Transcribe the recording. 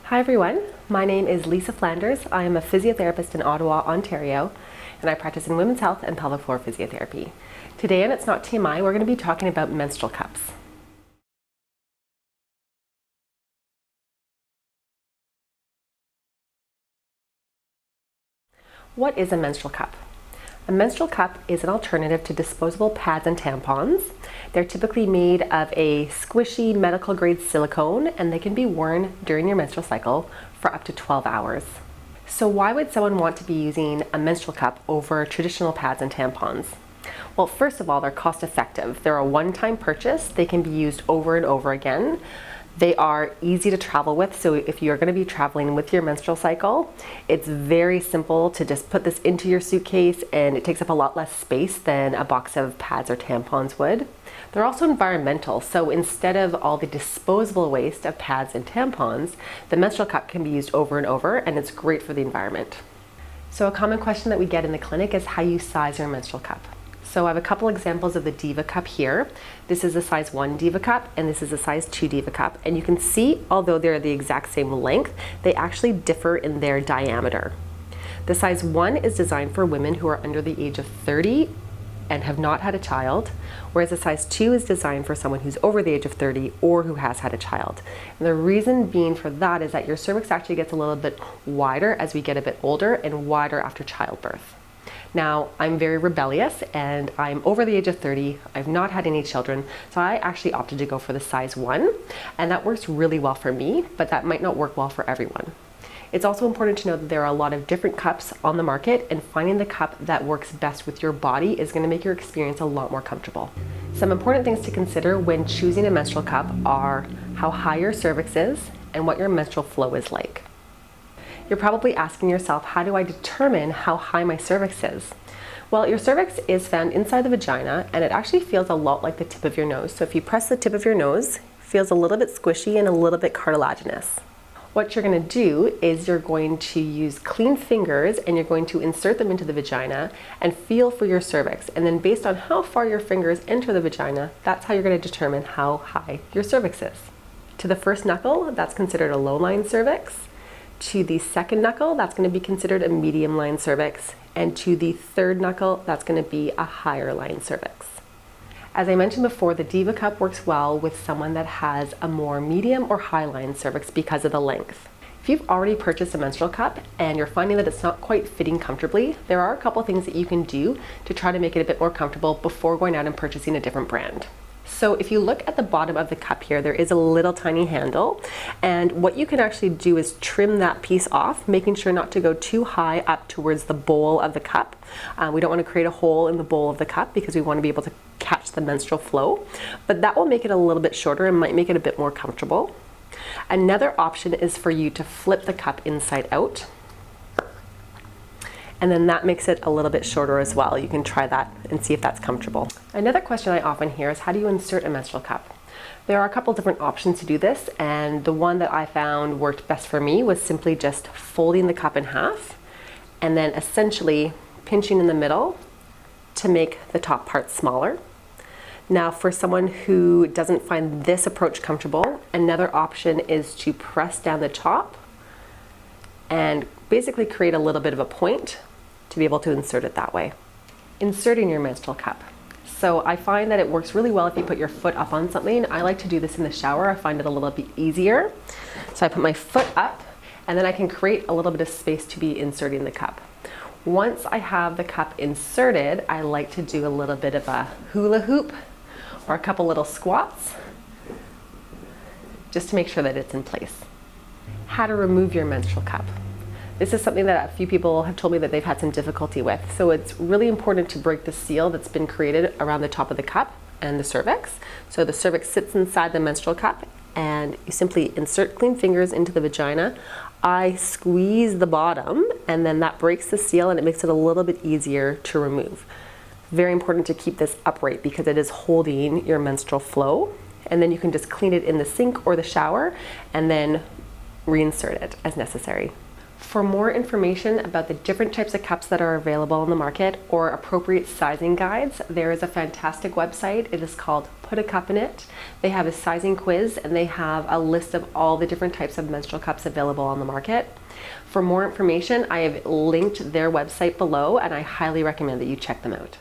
Hi everyone, my name is Lisa Flanders. I am a physiotherapist in Ottawa, Ontario, and I practice in women's health and pelvic floor physiotherapy. Today, and it's not TMI, we're going to be talking about menstrual cups. What is a menstrual cup? A menstrual cup is an alternative to disposable pads and tampons. They're typically made of a squishy medical grade silicone, and they can be worn during your menstrual cycle for up to 12 hours. So why would someone want to be using a menstrual cup over traditional pads and tampons? Well, first of all, they're cost effective. They're a one-time purchase. They can be used over and over again. They are easy to travel with, so if you're going to be traveling with your menstrual cycle, it's very simple to just put this into your suitcase, and it takes up a lot less space than a box of pads or tampons would. They're also environmental, so instead of all the disposable waste of pads and tampons, the menstrual cup can be used over and over, and it's great for the environment. So a common question that we get in the clinic is how you size your menstrual cup. So I have a couple examples of the Diva cup here. This is a size 1 Diva cup, and this is a size 2 Diva cup. And you can see, although they're the exact same length, they actually differ in their diameter. The size 1 is designed for women who are under the age of 30 and have not had a child, whereas the size 2 is designed for someone who's over the age of 30 or who has had a child. And the reason being for that is that your cervix actually gets a little bit wider as we get a bit older and wider after childbirth. Now, I'm very rebellious and I'm over the age of 30. I've not had any children, so I actually opted to go for the size 1, and that works really well for me, but that might not work well for everyone. It's also important to know that there are a lot of different cups on the market, and finding the cup that works best with your body is going to make your experience a lot more comfortable. Some important things to consider when choosing a menstrual cup are how high your cervix is and what your menstrual flow is like. You're probably asking yourself, how do I determine how high my cervix is? Well, your cervix is found inside the vagina, and it actually feels a lot like the tip of your nose. So if you press the tip of your nose, it feels a little bit squishy and a little bit cartilaginous. What you're going to do is you're going to use clean fingers, and you're going to insert them into the vagina and feel for your cervix. And then based on how far your fingers enter the vagina, that's how you're going to determine how high your cervix is. To the first knuckle, that's considered a low-lying cervix. To the second knuckle, that's going to be considered a medium line cervix, and to the third knuckle, that's going to be a higher line cervix. As I mentioned before, the Diva cup works well with someone that has a more medium or high line cervix because of the length. If you've already purchased a menstrual cup and you're finding that it's not quite fitting comfortably, there are a couple things that you can do to try to make it a bit more comfortable before going out and purchasing a different brand. So if you look at the bottom of the cup here, there is a little tiny handle, and what you can actually do is trim that piece off, making sure not to go too high up towards the bowl of the cup. We don't want to create a hole in the bowl of the cup because we want to be able to catch the menstrual flow, but that will make it a little bit shorter and might make it a bit more comfortable. Another option is for you to flip the cup inside out, and then that makes it a little bit shorter as well. You can try that and see if that's comfortable. Another question I often hear is, how do you insert a menstrual cup? There are a couple different options to do this, and the one that I found worked best for me was simply just folding the cup in half and then essentially pinching in the middle to make the top part smaller. Now, for someone who doesn't find this approach comfortable, another option is to press down the top and basically create a little bit of a point to be able to insert it that way. Inserting your menstrual cup. So I find that it works really well if you put your foot up on something. I like to do this in the shower. I find it a little bit easier. So I put my foot up, and then I can create a little bit of space to be inserting the cup. Once I have the cup inserted, I like to do a little bit of a hula hoop or a couple little squats just to make sure that it's in place. How to remove your menstrual cup. This is something that a few people have told me that they've had some difficulty with. So it's really important to break the seal that's been created around the top of the cup and the cervix. So the cervix sits inside the menstrual cup, and you simply insert clean fingers into the vagina. I squeeze the bottom, and then that breaks the seal, and it makes it a little bit easier to remove. Very important to keep this upright because it is holding your menstrual flow. And then you can just clean it in the sink or the shower and then reinsert it as necessary. For more information about the different types of cups that are available on the market or appropriate sizing guides, there is a fantastic website. It is called Put a Cup in It. They have a sizing quiz and they have a list of all the different types of menstrual cups available on the market. For more information, I have linked their website below and I highly recommend that you check them out.